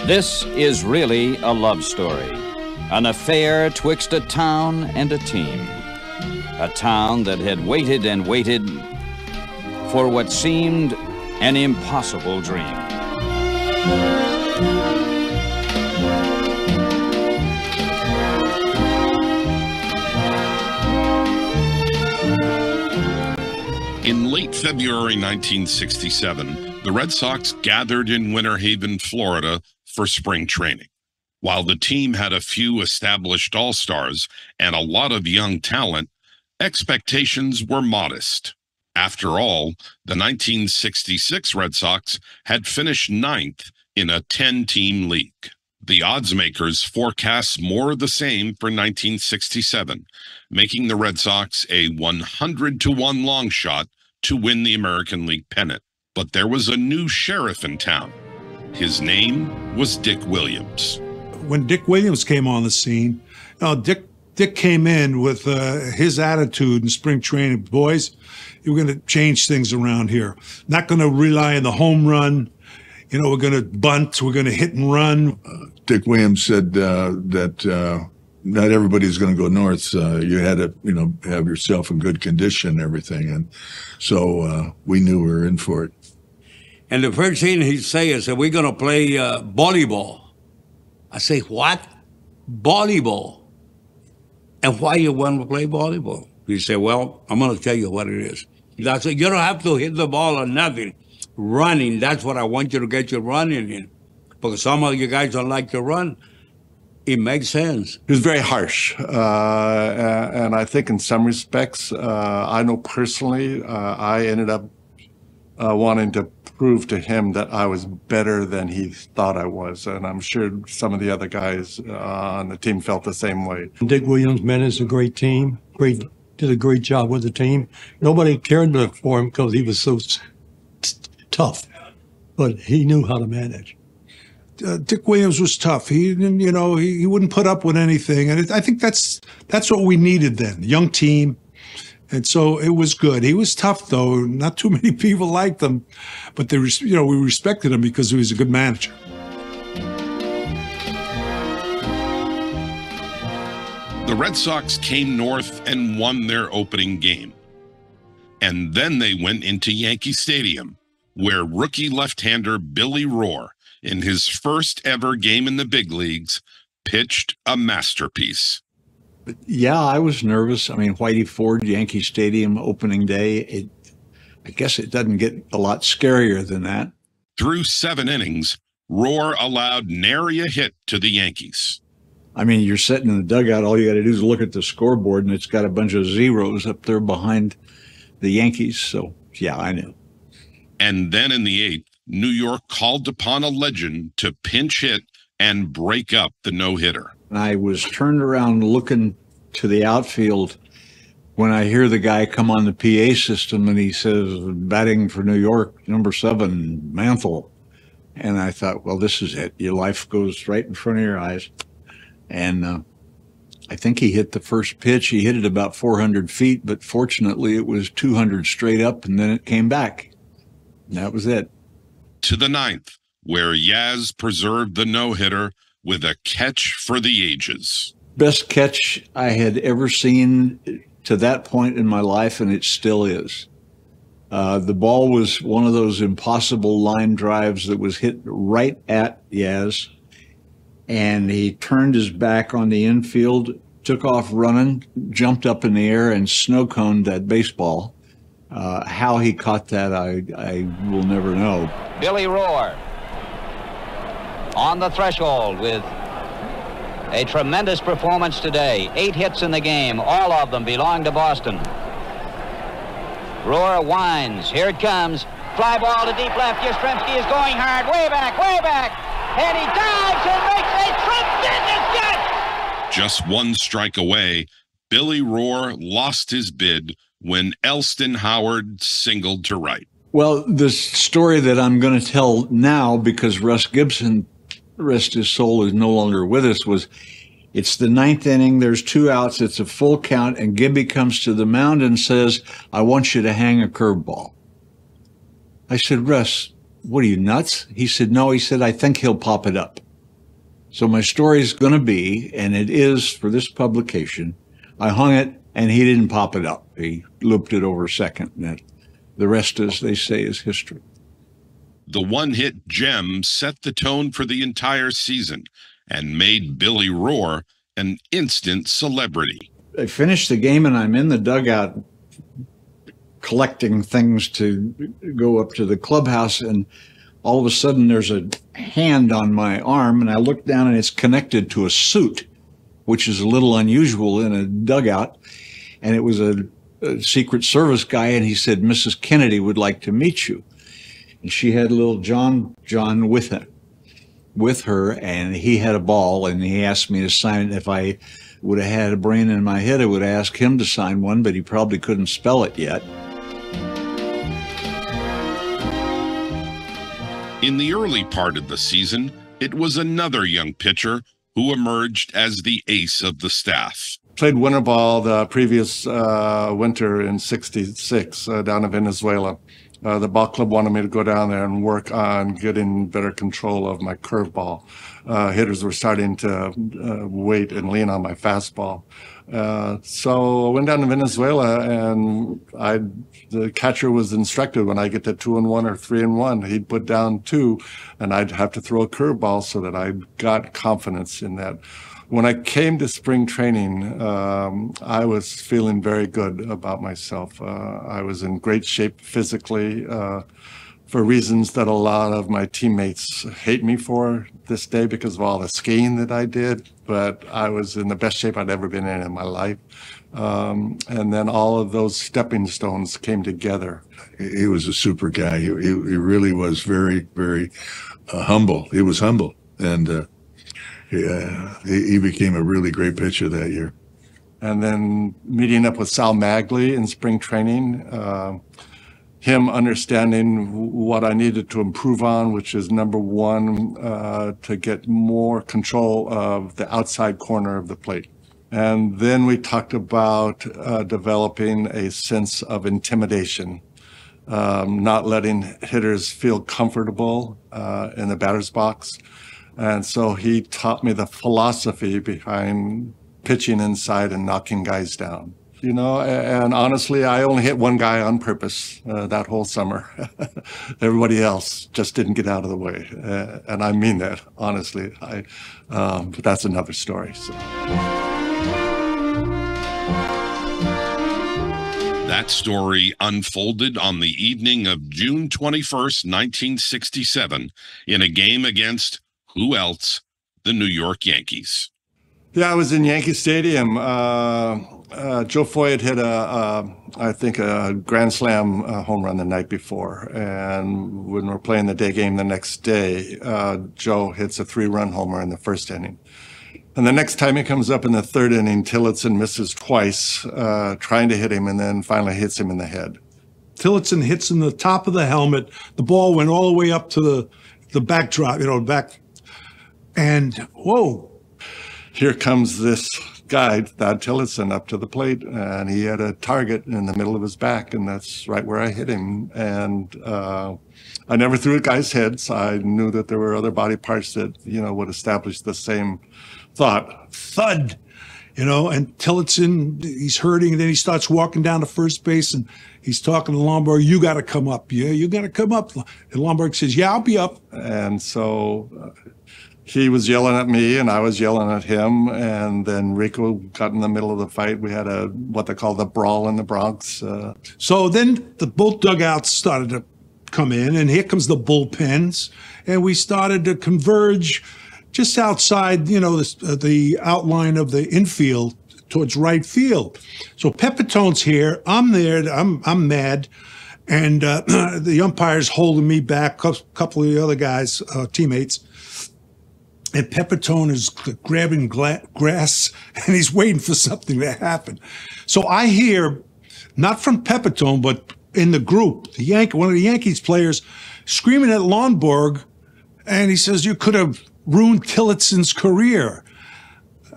This is really a love story, an affair twixt a town and a team. A town that had waited and waited for what seemed an impossible dream. In late February 1967, the Red Sox gathered in Winter Haven, Florida for spring training. While the team had a few established all-stars and a lot of young talent, expectations were modest. After all, the 1966 Red Sox had finished ninth in a 10-team league. The odds makers forecast more of the same for 1967, making the Red Sox a 100-to-1 long shot to win the American League pennant. But there was a new sheriff in town. His name was Dick Williams. When Dick Williams came on the scene, Dick came in with his attitude in spring training. Boys, we're going to change things around here. Not going to rely on the home run. You know, we're going to bunt. We're going to hit and run. Dick Williams said that not everybody's going to go north. You had to, have yourself in good condition and everything. And so we knew we were in for it. And the first thing he'd say is that we're going to play volleyball. I say, what? Volleyball? And why you want to play volleyball? He said, well, I'm going to tell you what it is. I said, you don't have to hit the ball or nothing. Running, that's what I want you to get you running in. Because some of you guys don't like to run. It makes sense. He was very harsh. And I think in some respects, I know personally, I ended up wanting to prove to him that I was better than he thought I was. And I'm sure some of the other guys on the team felt the same way. Dick Williams managed a great team, did a great job with the team. Nobody cared for him because he was so tough, but he knew how to manage. Dick Williams was tough. He wouldn't put up with anything. And I think that's what we needed then, young team. And so it was good. He was tough, though. Not too many people liked him, but we respected him because he was a good manager. The Red Sox came north and won their opening game. And then they went into Yankee Stadium, where rookie left-hander Billy Rohr, in his first ever game in the big leagues, pitched a masterpiece. Yeah, I was nervous. I mean, Whitey Ford, Yankee Stadium, opening day. I guess it doesn't get a lot scarier than that. Through 7 innings, Rohr allowed nary a hit to the Yankees. I mean, you're sitting in the dugout, all you got to do is look at the scoreboard, and it's got a bunch of zeros up there behind the Yankees. So, yeah, I knew. And then in the 8th, New York called upon a legend to pinch hit and break up the no-hitter. I was turned around looking to the outfield when I hear the guy come on the PA system and he says, batting for New York, number 7, Mantle. And I thought, well, this is it. Your life goes right in front of your eyes. And I think he hit the first pitch. He hit it about 400 feet, but fortunately it was 200 straight up, and then it came back. And that was it. To the 9th, where Yaz preserved the no-hitter with a catch for the ages. Best catch I had ever seen to that point in my life, and it still is. The ball was one of those impossible line drives that was hit right at Yaz, and he turned his back on the infield, took off running, jumped up in the air, and snow-coned that baseball. How he caught that, I will never know. Billy Rohr on the threshold with a tremendous performance today. 8 hits in the game. All of them belong to Boston. Rohr winds. Here it comes. Fly ball to deep left. Yastrzemski is going hard. Way back, way back. And he dives and makes a tremendous catch. Just 1 strike away, Billy Rohr lost his bid when Elston Howard singled to right. Well, the story that I'm going to tell now, because Russ Gibson, rest his soul, is no longer with us, was it's the 9th inning. There's 2 outs. It's a full count. And Gibby comes to the mound and says, I want you to hang a curveball. I said, Russ, what are you, nuts? He said, no. He said, I think he'll pop it up. So my story's going to be, and it is for this publication, I hung it and he didn't pop it up. He looped it over second. And the rest, as they say, is history. The one-hit gem set the tone for the entire season and made Billy Rohr an instant celebrity. I finished the game and I'm in the dugout collecting things to go up to the clubhouse, and all of a sudden there's a hand on my arm, and I look down and it's connected to a suit, which is a little unusual in a dugout. And it was a Secret Service guy, and he said, Mrs. Kennedy would like to meet you. And she had little John with her, and he had a ball, and he asked me to sign it. If I would have had a brain in my head, I would have asked him to sign one, but he probably couldn't spell it yet. In the early part of the season, it was another young pitcher who emerged as the ace of the staff. Played winter ball the previous winter in '66 down in Venezuela. The ball club wanted me to go down there and work on getting better control of my curveball. Hitters were starting to wait and lean on my fastball. So I went down to Venezuela, and the catcher was instructed when I get to 2-1 or 3-1, he'd put down 2, and I'd have to throw a curveball so that I got confidence in that. When I came to spring training, I was feeling very good about myself. I was in great shape physically for reasons that a lot of my teammates hate me for this day because of all the skiing that I did, but I was in the best shape I'd ever been in my life. And then all of those stepping stones came together. He was a super guy. He really was very, very humble. He was humble, and he became a really great pitcher that year. And then meeting up with Sal Magley in spring training, him understanding what I needed to improve on, which is number one, to get more control of the outside corner of the plate. And then we talked about developing a sense of intimidation, not letting hitters feel comfortable in the batter's box. And so he taught me the philosophy behind pitching inside and knocking guys down. You know, and honestly, I only hit one guy on purpose that whole summer. Everybody else just didn't get out of the way. And I mean that, honestly. But that's another story. So. That story unfolded on the evening of June 21st, 1967, in a game against, who else? The New York Yankees. Yeah, I was in Yankee Stadium. Joe Foy had hit I think a grand slam home run the night before. And when we're playing the day game the next day, Joe hits a 3-run homer in the first inning. And the next time he comes up in the third inning, Tillotson misses twice, trying to hit him, and then finally hits him in the head. Tillotson hits in the top of the helmet. The ball went all the way up to the backdrop, back. And whoa. Here comes this guy, Thad Tillotson, up to the plate, and he had a target in the middle of his back, and that's right where I hit him. And I never threw at guys' heads. I knew that there were other body parts that, would establish the same thought. Thud! And Tillotson, he's hurting, and then he starts walking down to first base, and he's talking to Lonborg, you got to come up. Yeah, you got to come up. And Lonborg says, yeah, I'll be up. And so he was yelling at me, and I was yelling at him, and then Rico got in the middle of the fight. We had what they call the brawl in the Bronx. So then the both dugouts started to come in, and here comes the bullpens, and we started to converge just outside, the outline of the infield towards right field. So Pepitone's here, I'm there, I'm mad, and the umpire's holding me back, a couple of the other guys, teammates. And Pepitone is grabbing grass, and he's waiting for something to happen. So I hear, not from Pepitone, but in the group, one of the Yankees players screaming at Lonborg, and he says, you could have ruined Tillotson's career.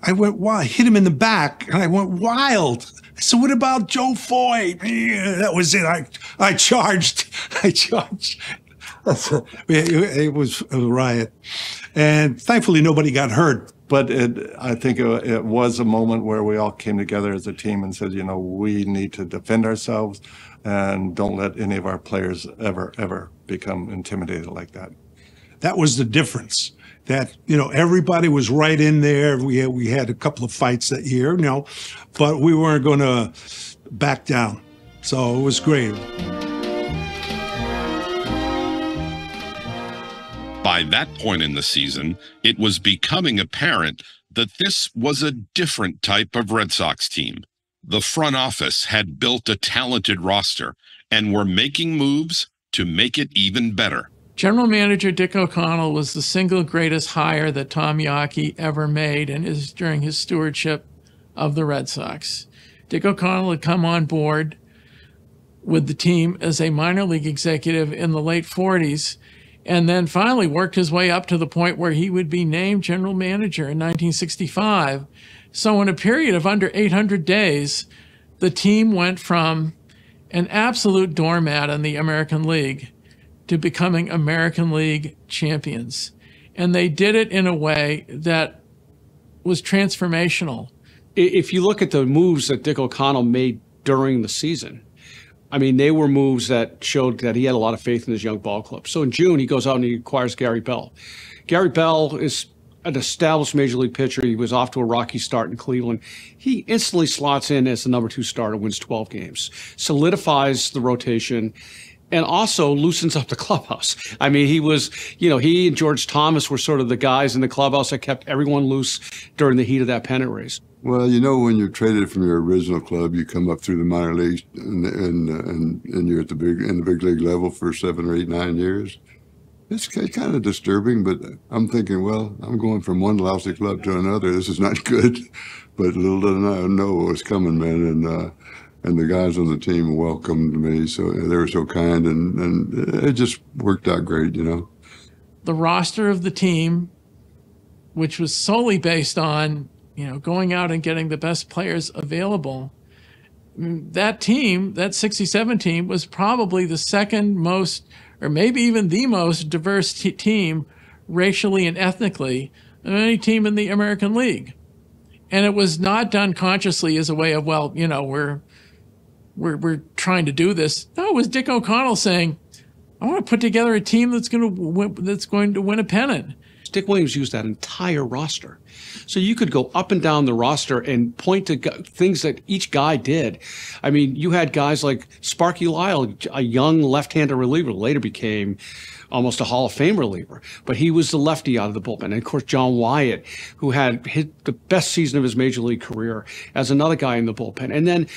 I went, why? Hit him in the back, and I went wild. I said, what about Joe Foy? Yeah, that was it. I charged It was a riot. And thankfully, nobody got hurt. But I think it was a moment where we all came together as a team and said, we need to defend ourselves and don't let any of our players ever become intimidated like that. That was the difference. That, everybody was right in there. We had a couple of fights that year, but we weren't going to back down. So it was great. By that point in the season, it was becoming apparent that this was a different type of Red Sox team. The front office had built a talented roster and were making moves to make it even better. General Manager Dick O'Connell was the single greatest hire that Tom Yawkey ever made during his stewardship of the Red Sox. Dick O'Connell had come on board with the team as a minor league executive in the late 40s, and then finally worked his way up to the point where he would be named general manager in 1965. So in a period of under 800 days, the team went from an absolute doormat in the American League to becoming American League champions. And they did it in a way that was transformational. If you look at the moves that Dick O'Connell made during the season, I mean, they were moves that showed that he had a lot of faith in his young ball club. So in June, he goes out and he acquires Gary Bell. Gary Bell is an established major league pitcher. He was off to a rocky start in Cleveland. He instantly slots in as the number 2 starter, wins 12 games, solidifies the rotation, and also loosens up the clubhouse. I mean, he was, he and George Thomas were sort of the guys in the clubhouse that kept everyone loose during the heat of that pennant race. Well, when you're traded from your original club, you come up through the minor leagues and you're at the big league level for 7 or 8, 9 years. It's kind of disturbing, but I'm thinking, well, I'm going from one lousy club to another. This is not good. But little did I know what was coming, man. And the guys on the team welcomed me, so they were so kind, and it just worked out great, The roster of the team, which was solely based on going out and getting the best players available. That team, that 67 team, was probably the second most, or maybe even the most diverse team racially and ethnically of any team in the American League. And it was not done consciously as a way of, we're trying to do this. No, it was Dick O'Connell saying, I want to put together a team that's going to win a pennant. Dick Williams used that entire roster. So you could go up and down the roster and point to things that each guy did. I mean, you had guys like Sparky Lyle, a young left-handed reliever, later became almost a Hall of Fame reliever. But he was the lefty out of the bullpen. And, of course, John Wyatt, who had hit the best season of his major league career as another guy in the bullpen. And then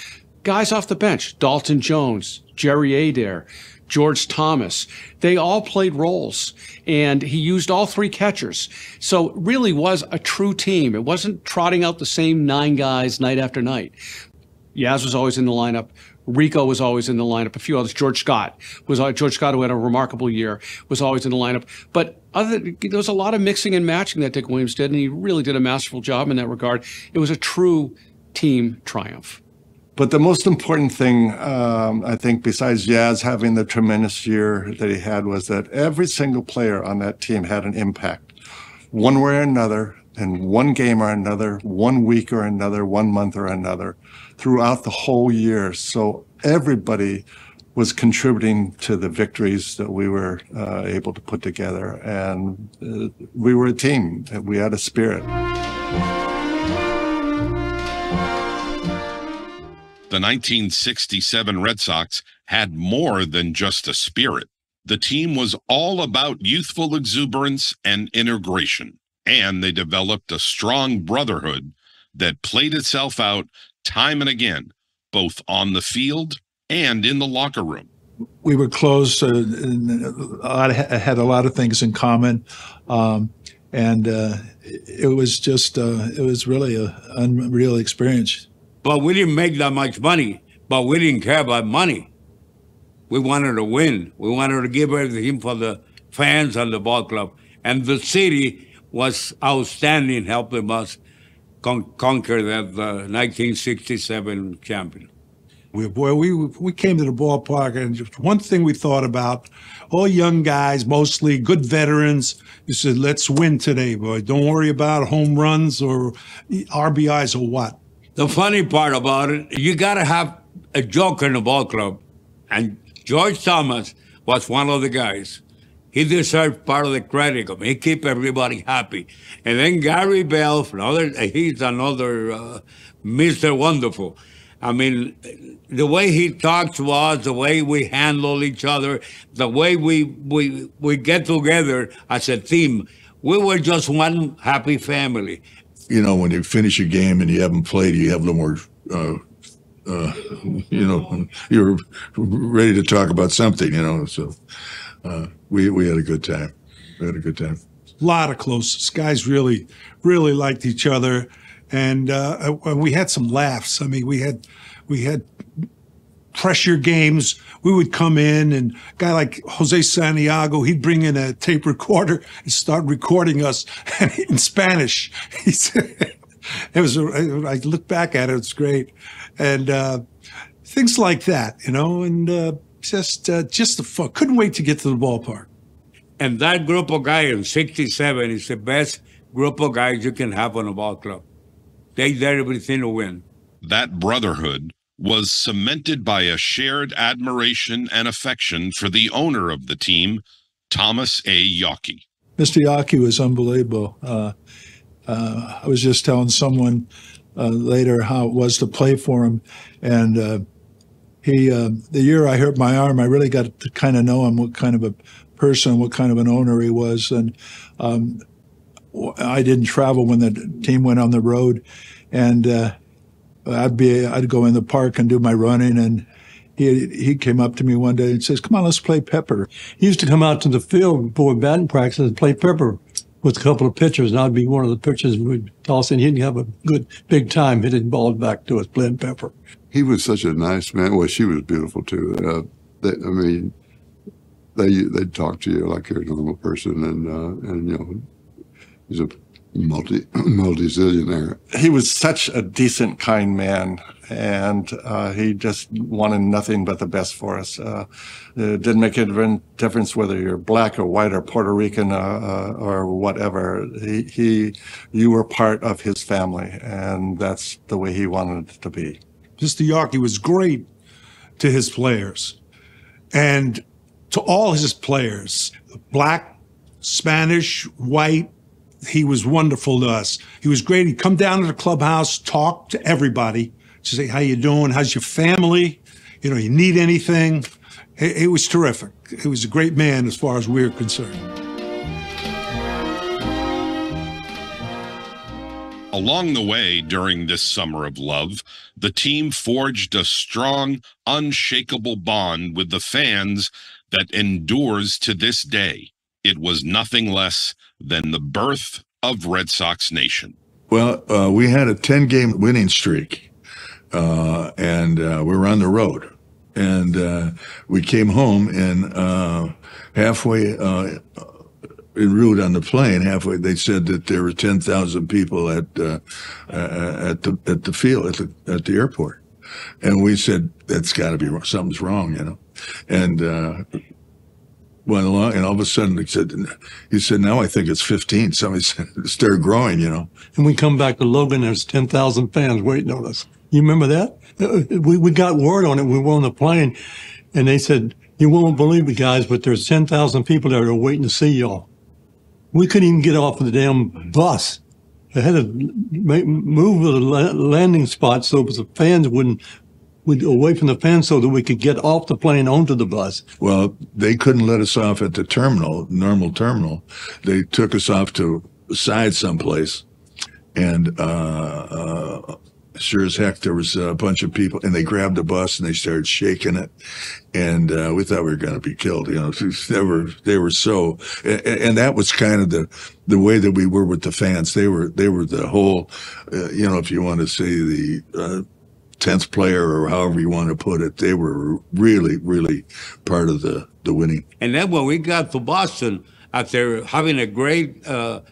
guys off the bench, Dalton Jones, Jerry Adair, George Thomas, they all played roles, and he used all 3 catchers. So it really was a true team. It wasn't trotting out the same 9 guys night after night. Yaz was always in the lineup. Rico was always in the lineup. A few others. George Scott, who had a remarkable year, was always in the lineup. But there was a lot of mixing and matching that Dick Williams did, and he really did a masterful job in that regard. It was a true team triumph. But the most important thing, I think, besides Yaz having the tremendous year that he had, was that every single player on that team had an impact, one way or another, in one game or another, 1 week or another, 1 month or another, throughout the whole year. So everybody was contributing to the victories that we were able to put together. And we were a team. We had a spirit. The 1967 Red Sox had more than just a spirit. The team was all about youthful exuberance and integration, and they developed a strong brotherhood that played itself out time and again, both on the field and in the locker room. We were close, had a lot of things in common, and it was really an unreal experience. But we didn't make that much money, but we didn't care about money. We wanted to win. We wanted to give everything for the fans and the ball club. And the city was outstanding, helping us conquer that 1967 champion. We came to the ballpark, and just one thing we thought about, all young guys, mostly good veterans. You said, let's win today, boy. Don't worry about home runs or RBIs or what. The funny part about it, you got to have a joker in the ball club. And George Thomas was one of the guys. He deserved part of the credit. I mean, he kept everybody happy. And then Gary Bell, he's another Mr. Wonderful. I mean, the way he talked to us, the way we handle each other, the way we get together as a team, we were just one happy family. You know, when you finish a game and you haven't played, you have a little more, you know, you're ready to talk about something, you know. So we had a good time. We had a good time. A lot of closeness. Guys really liked each other. And we had some laughs. I mean, we had pressure games. We would come in, and a guy like Jose Santiago, he'd bring in a tape recorder and start recording us in Spanish. He said, I look back at it, it's great. And things like that, you know, and just the fun. Couldn't wait to get to the ballpark. And that group of guys in 67 is the best group of guys you can have on a ball club. They did everything to win. That brotherhood was cemented by a shared admiration and affection for the owner of the team, Thomas A. Yawkey. Mr. Yawkey was unbelievable. I was just telling someone later how it was to play for him. And the year I hurt my arm, I really got to kind of know him, what kind of a person, what kind of an owner he was. And I didn't travel when the team went on the road, and I'd go in the park and do my running, and he came up to me one day and says, "Come on, let's play pepper." He used to come out to the field before batting practice and play pepper with a couple of pitchers, and I'd be one of the pitchers we'd toss in. He'd have a good big time hitting balls back to us playing pepper. He was such a nice man. Well, she was beautiful too. I mean, they'd talk to you like you're a normal person, and you know, he's a multi-zillionaire. He was such a decent, kind man, and he just wanted nothing but the best for us. It didn't make a difference whether you're black or white or Puerto Rican or whatever. You were part of his family, and that's the way he wanted it to be. Mr. Yawkey was great to his players, and to all his players, black, Spanish, white. He was wonderful to us. He was great. He'd come down to the clubhouse, talk to everybody, to say, how you doing? How's your family? You know, you need anything? It was terrific. He was a great man as far as we're concerned. Along the way during this summer of love, the team forged a strong, unshakable bond with the fans that endures to this day. It was nothing less than the birth of Red Sox Nation. Well, we had a 10-game winning streak, and we were on the road. And we came home, and halfway en route on the plane, halfway they said that there were 10,000 people at the field at the airport, and we said that's got to be wrong. Something's wrong, you know, and. Went along, and all of a sudden he said, now I think it's 15. Somebody started growing, you know. And we come back to Logan, there's 10,000 fans waiting on us. You remember that? We got word on it. We were on the plane, and they said, you won't believe it, guys, but there's 10,000 people there that are waiting to see y'all. We couldn't even get off of the damn bus. They had to move the landing spot so the fans wouldn't away from the fence so that we could get off the plane onto the bus. Well, they couldn't let us off at the terminal, normal terminal. They took us off to the side someplace, and sure as heck, there was a bunch of people, and they grabbed the bus and they started shaking it, and we thought we were going to be killed. You know, they were so, and that was kind of the way that we were with the fans. They were the whole, you know, if you want to say the 10th player or however you want to put it, they were really, really part of the winning. And then when we got to Boston, after having a great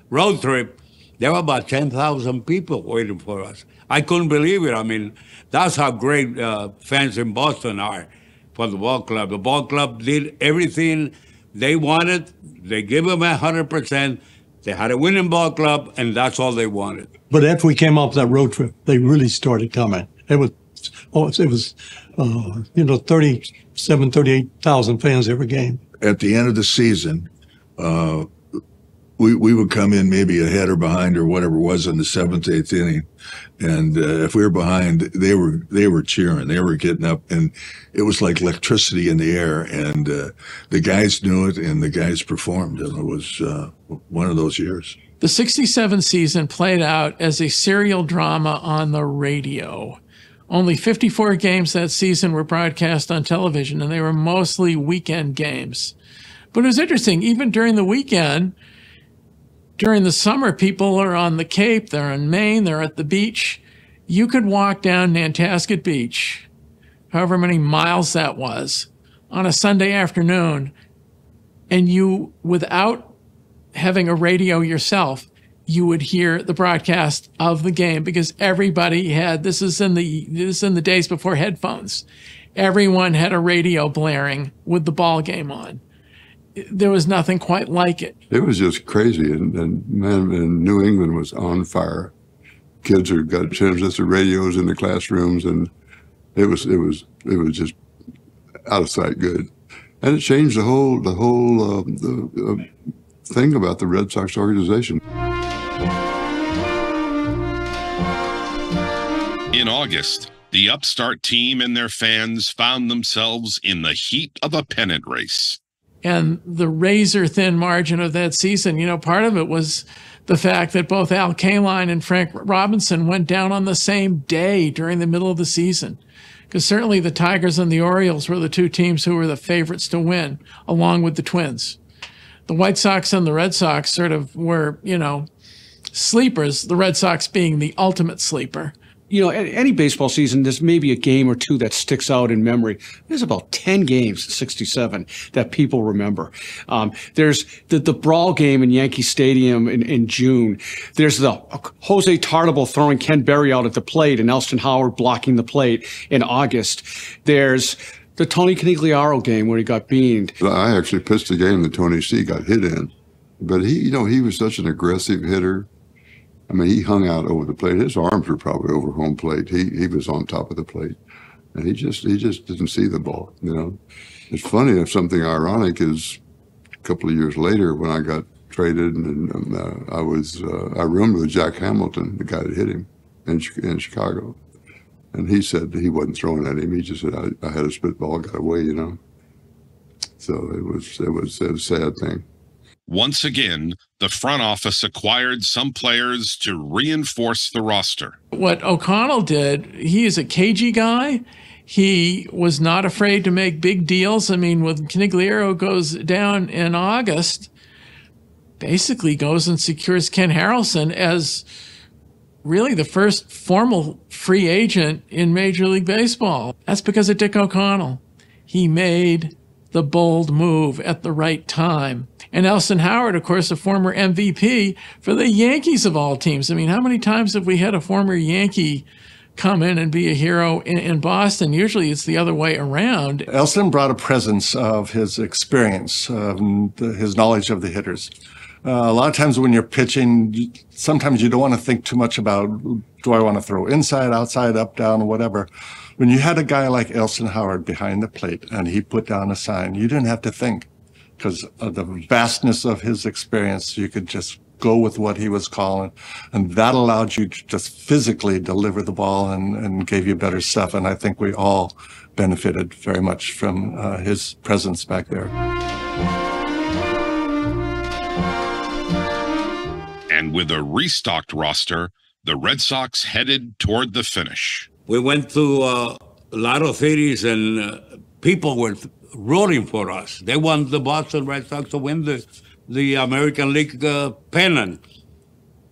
road trip, there were about 10,000 people waiting for us. I couldn't believe it. I mean, that's how great fans in Boston are for the ball club. The ball club did everything they wanted. They gave them 100%. They had a winning ball club, and that's all they wanted. But after we came off that road trip, they really started coming. It was 37, 38,000 fans every game. At the end of the season, we would come in maybe ahead or behind or whatever it was in the 7th, 8th inning. And if we were behind, they were cheering. They were getting up, and it was like electricity in the air. And the guys knew it, and the guys performed. And it was one of those years. The 67 season played out as a serial drama on the radio. Only 54 games that season were broadcast on television, and they were mostly weekend games. But it was interesting, even during the weekend, during the summer, people are on the Cape, they're in Maine, they're at the beach. You could walk down Nantasket Beach, however many miles that was, on a Sunday afternoon, and you, without having a radio yourself, you would hear the broadcast of the game, because everybody had, this is in the days before headphones, everyone had a radio blaring with the ball game on. There was nothing quite like it. It was just crazy, and man, and New England was on fire. Kids had got transistor radios in the classrooms, and it was just out of sight good, and it changed the whole thing about the Red Sox organization. In August, the upstart team and their fans found themselves in the heat of a pennant race. And the razor-thin margin of that season, part of it was the fact that both Al Kaline and Frank Robinson went down on the same day during the middle of the season. Because certainly the Tigers and the Orioles were the two teams who were the favorites to win, along with the Twins. The White Sox and the Red Sox sort of were, sleepers, the Red Sox being the ultimate sleeper. Any baseball season, there's maybe a game or two that sticks out in memory. There's about 10 games in 67 that people remember. There's the brawl game in Yankee Stadium in June. There's the Jose Tartable throwing Ken Berry out at the plate and Elston Howard blocking the plate in August. There's the Tony Canigliaro game where he got beaned. I actually pitched the game that Tony C got hit in. But he was such an aggressive hitter. I mean, he hung out over the plate. His arms were probably over home plate. He was on top of the plate, and he just didn't see the ball. It's funny. If something ironic is, a couple of years later when I got traded, and I roomed with Jack Hamilton, the guy that hit him in Chicago, and he said he wasn't throwing at him. He just said I had a spitball, got away. So it was a sad thing. Once again, the front office acquired some players to reinforce the roster. What O'Connell did, he is a cagey guy. He was not afraid to make big deals. I mean, when Canigliaro goes down in August, basically goes and secures Ken Harrelson as really the first formal free agent in Major League Baseball. That's because of Dick O'Connell. He made the bold move at the right time. And Elston Howard, of course, a former MVP for the Yankees of all teams. I mean, how many times have we had a former Yankee come in and be a hero in Boston? Usually it's the other way around. Elston brought a presence of his experience, his knowledge of the hitters. A lot of times when you're pitching, sometimes you don't want to think too much about, do I want to throw inside, outside, up, down, or whatever. When you had a guy like Elston Howard behind the plate and he put down a sign, you didn't have to think, because of the vastness of his experience. You could just go with what he was calling, and that allowed you to just physically deliver the ball and gave you better stuff. And I think we all benefited very much from his presence back there. And with a restocked roster, the Red Sox headed toward the finish. We went to a lot of cities, and people were rooting for us. They want the Boston Red Sox to win the American League pennant.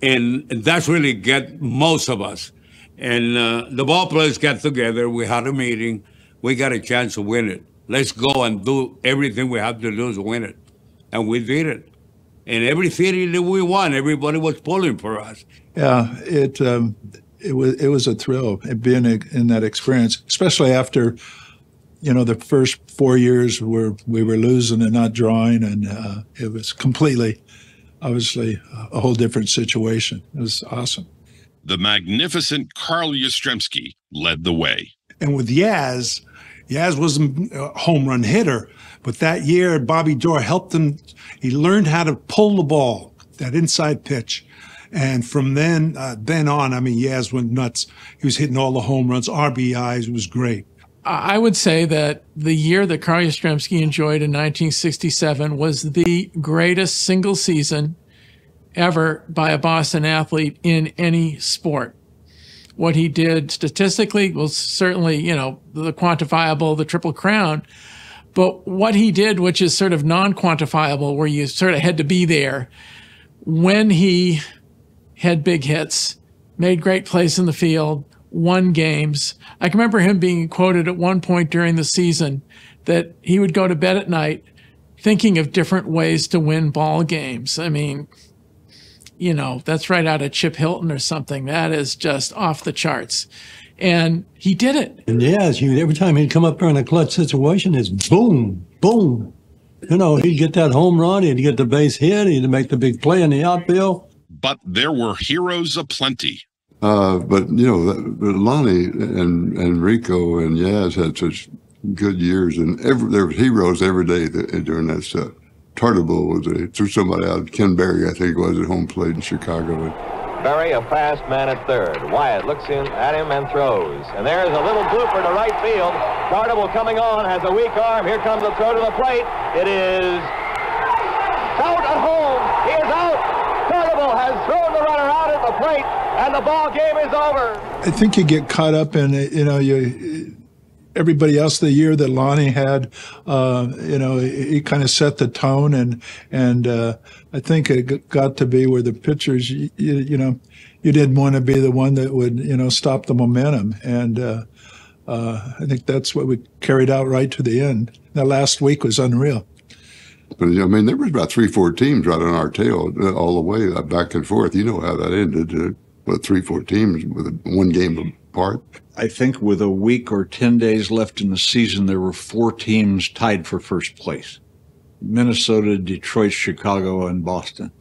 And that's really get most of us. And the ball players got together. We had a meeting. We got a chance to win it. Let's go and do everything we have to do to win it. And we did it. In every city that we won, everybody was pulling for us. Yeah, it was a thrill being in that experience, especially after, the first 4 years where we were losing and not drawing, and it was completely, obviously, a whole different situation. It was awesome. The magnificent Carl Yastrzemski led the way. And with Yaz wasn't a home run hitter, but that year Bobby Dorr helped him. He learned how to pull the ball, that inside pitch. And from then on, Yaz went nuts. He was hitting all the home runs, RBIs. It was great. I would say that the year that Carl Yastrzemski enjoyed in 1967 was the greatest single season ever by a Boston athlete in any sport. What he did statistically was certainly, the quantifiable, the Triple Crown. But what he did, which is sort of non-quantifiable, where you sort of had to be there, when he had big hits, made great plays in the field, won games. I can remember him being quoted at one point during the season that he would go to bed at night thinking of different ways to win ball games. I mean, that's right out of Chip Hilton or something. That is just off the charts. And he did it. And yes, every time he'd come up there in a clutch situation, it's boom, boom. He'd get that home run, he'd get the base hit, he'd make the big play in the outfield. But there were heroes aplenty. But Lonnie and Rico and Yaz had such good years, and there were heroes every day during that stuff. Tartabull threw somebody out. Ken Berry, I think it was, at home plate in Chicago. Berry, a fast man at third. Wyatt looks in at him and throws. And there's a little blooper to right field. Tartabull coming on, has a weak arm. Here comes the throw to the plate. It is out at home. He is out. Tartabull has thrown the runner out at the plate, and the ball game is over. I think you get caught up in, everybody else the year that Lonnie had, he kind of set the tone, and I think it got to be where the pitchers, you didn't want to be the one that would, stop the momentum. And I think that's what we carried out right to the end. That last week was unreal. But, there was about 3-4 teams right on our tail all the way, back and forth. You know how that ended. 3-4 teams with one game apart. I think with a week or 10 days left in the season, there were 4 teams tied for first place: Minnesota, Detroit, Chicago, and Boston.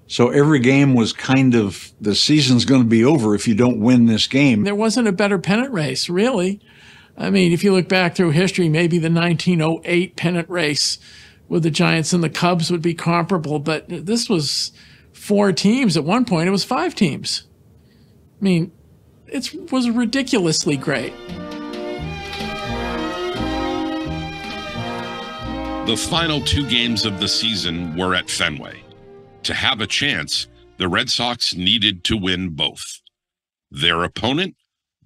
So every game was kind of, the season's going to be over if you don't win this game. There wasn't a better pennant race, really. I mean, if you look back through history, maybe the 1908 pennant race with the Giants and the Cubs would be comparable, but this was 4 teams. At one point, it was 5 teams. I mean, it was ridiculously great. The final 2 games of the season were at Fenway. To have a chance, the Red Sox needed to win both. Their opponent,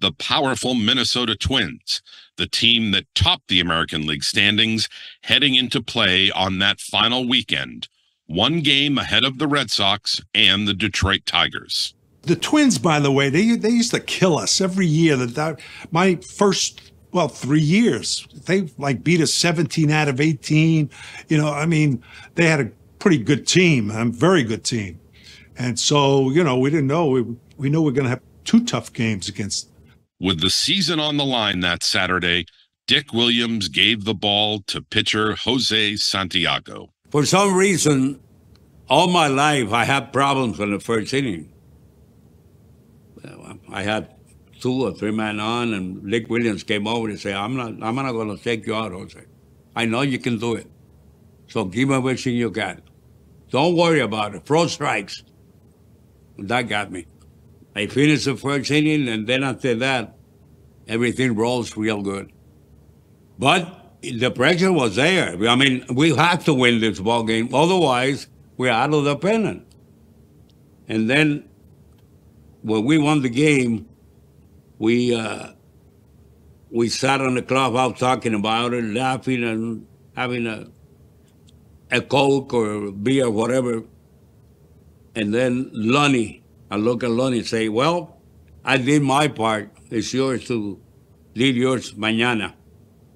the powerful Minnesota Twins, the team that topped the American League standings, heading into play on that final weekend, 1 game ahead of the Red Sox and the Detroit Tigers. The Twins, by the way, they used to kill us every year. My first 3 years, they beat us 17 out of 18. They had a pretty good team, a very good team. And so, we didn't know. We knew we were going to have 2 tough games against them. With the season on the line that Saturday, Dick Williams gave the ball to pitcher Jose Santiago. For some reason, all my life, I had problems in the first inning. I had 2 or 3 men on, and Dick Williams came over and said, I'm not going to take you out, Jose. I know you can do it. So give me everything you got. Don't worry about it. Throw strikes. That got me. I finished the first inning, and then after that, everything rolls real good. But the pressure was there. We had to win this ball game. Otherwise, we're out of the pennant. And then when we won the game, we sat on the clubhouse talking about it, laughing and having a Coke or a beer or whatever. And then I look at Lonnie and say, well, I did my part. It's yours to lead yours mañana.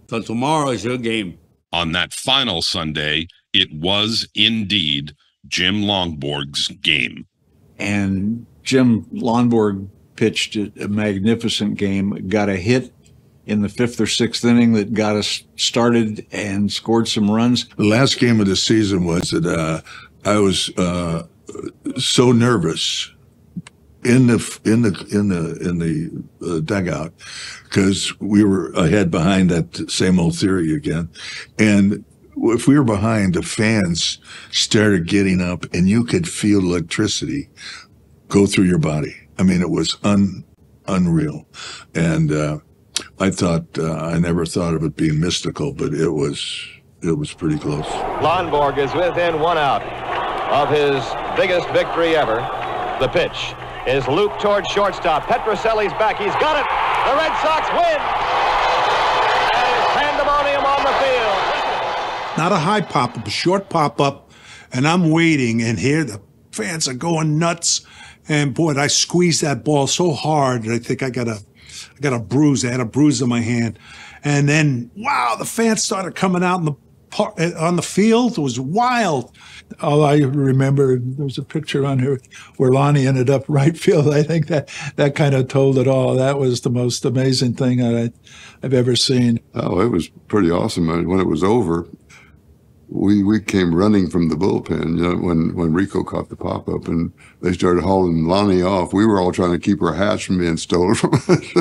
So tomorrow is your game. On that final Sunday, it was indeed Jim Lonborg's game. And Jim Lonborg pitched a magnificent game, got a hit in the 5th or 6th inning that got us started and scored some runs. The last game of the season was that I was so nervous in the dugout because we were ahead behind that same old theory again, and if we were behind, the fans started getting up, and you could feel electricity go through your body. I mean, it was unreal, and I never thought of it being mystical, but it was pretty close. Lonborg is within 1 out of his biggest victory ever. The pitch is looped towards shortstop. Petrocelli's back. He's got it. The Red Sox win. And it's pandemonium on the field. Not a high pop-up, a short pop-up, and I'm waiting, and here the fans are going nuts. And boy, I squeezed that ball so hard that I think I got a bruise. I had a bruise on my hand. And then, wow, the fans started coming out on the field. It was wild. All I remember, there's a picture on here where Lonnie ended up right field. I think that kind of told it all. That was the most amazing thing I've ever seen. Oh, it was pretty awesome. When it was over, we came running from the bullpen, when Rico caught the pop-up and they started hauling Lonnie off. We were all trying to keep our hats from being stolen from us.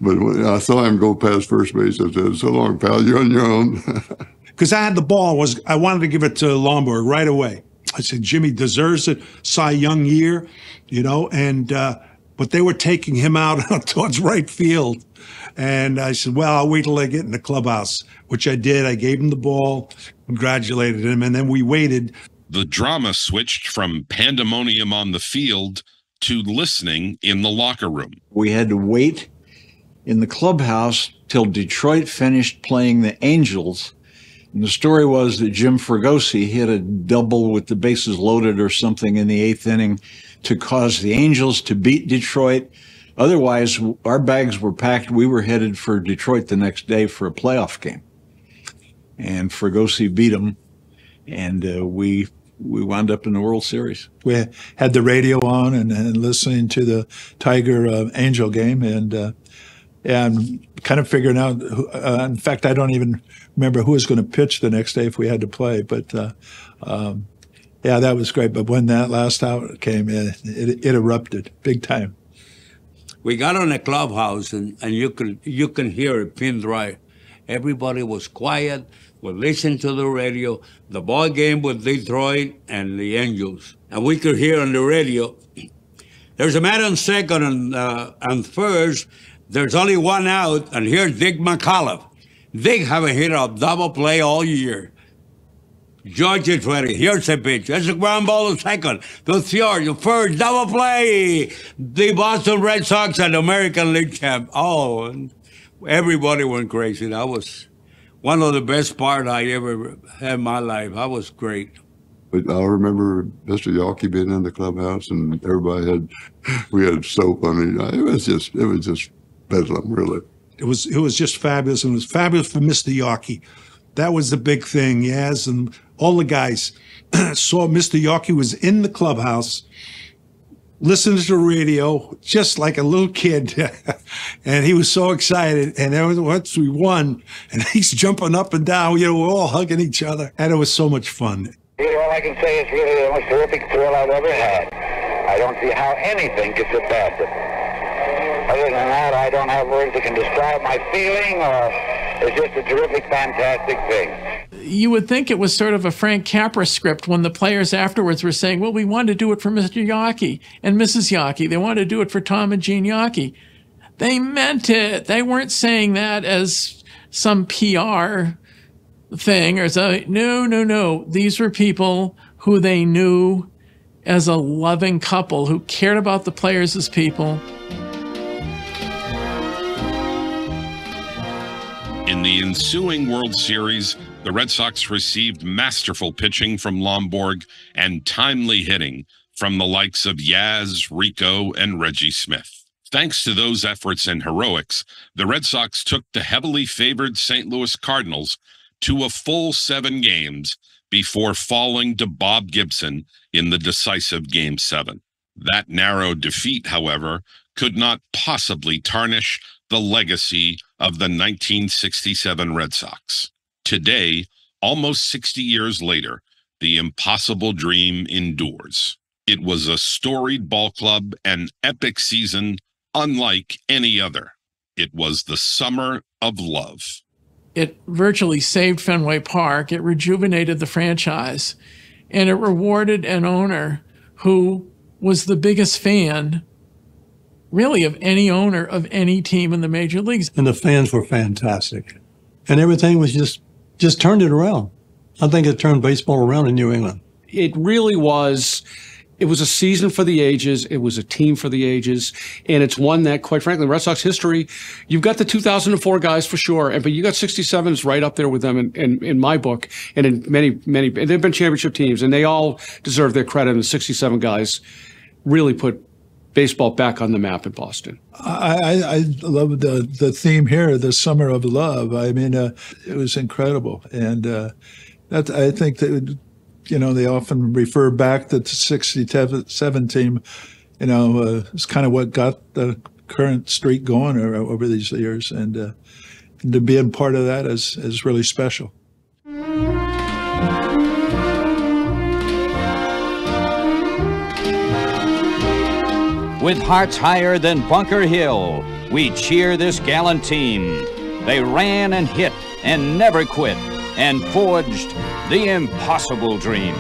But when I saw him go past first base, I said, "So long, pal, you're on your own." Because I had the ball, I wanted to give it to Lonborg right away. I said, Jimmy deserves it, Cy Young year, but they were taking him out towards right field. And I said, well, I'll wait till I get in the clubhouse, which I did. I gave him the ball, congratulated him, and then we waited. The drama switched from pandemonium on the field to listening in the locker room. We had to wait in the clubhouse till Detroit finished playing the Angels. And the story was that Jim Fregosi hit a double with the bases loaded or something in the 8th inning to cause the Angels to beat Detroit. Otherwise, our bags were packed. We were headed for Detroit the next day for a playoff game. And Fregosi beat them, and we wound up in the World Series. We had the radio on and listening to the Tiger Angel game, and kind of figuring out, in fact, I don't even remember who was going to pitch the next day if we had to play. But, that was great. But when that last out came, it erupted big time. We got on the clubhouse, and you can hear it pin dry. Everybody was quiet. We listened to the radio, the ball game with Detroit and the Angels. And we could hear on the radio, there's a man on second and first. There's only 1 out, and here's Dick McAuliffe. Dick haven't hit a double play all year. George is ready. Here's the pitch. There's a ground ball to second. To third, the first, double play. The Boston Red Sox and American League champ. Oh, and everybody went crazy. That was one of the best parts I ever had in my life. That was great. But I remember Mr. Yawkey being in the clubhouse, and we had soap on it. It was just bedlam, really. It was just fabulous, and it was fabulous for Mr. Yawkey. That was the big thing, Yaz, and all the guys saw Mr. Yawkey was in the clubhouse, listening to the radio, just like a little kid, and he was so excited. And then once we won, and he's jumping up and down, we're all hugging each other, and it was so much fun. All I can say is really the most terrific thrill I've ever had. I don't see how anything could surpass it. Other than that, I don't have words that can describe my feeling, or it's just a terrific, fantastic thing. You would think it was sort of a Frank Capra script when the players afterwards were saying, well, we wanted to do it for Mr. Yawkey and Mrs. Yawkey. They wanted to do it for Tom and Jean Yawkey. They meant it. They weren't saying that as some PR thing or something. No. These were people who they knew as a loving couple who cared about the players as people. In the ensuing World Series, the Red Sox received masterful pitching from Lonborg and timely hitting from the likes of Yaz, Rico, and Reggie Smith. Thanks to those efforts and heroics, the Red Sox took the heavily favored St. Louis Cardinals to a full 7 games before falling to Bob Gibson in the decisive Game 7. That narrow defeat, however, could not possibly tarnish the legacy of the 1967 Red Sox. Today, almost 60 years later, the impossible dream endures. It was a storied ball club, an epic season unlike any other. It was the summer of love. It virtually saved Fenway Park. It rejuvenated the franchise, and it rewarded an owner who was the biggest fan, really, of any owner of any team in the major leagues. And the fans were fantastic. And everything was just turned it around. I think it turned baseball around in New England. It really was. It was a season for the ages. It was a team for the ages. And it's one that, quite frankly, in Red Sox history, you've got the 2004 guys for sure, but you got 67s right up there with them in my book. And in many, they've been championship teams, and they all deserve their credit. And the 67 guys really put baseball back on the map in Boston. I love the theme here, the summer of love. I mean, it was incredible. And that, I think that, they often refer back to the 67 team, it's kind of what got the current streak going over these years. And to be a part of that is really special. With hearts higher than Bunker Hill, we cheer this gallant team. They ran and hit and never quit and forged the impossible dream.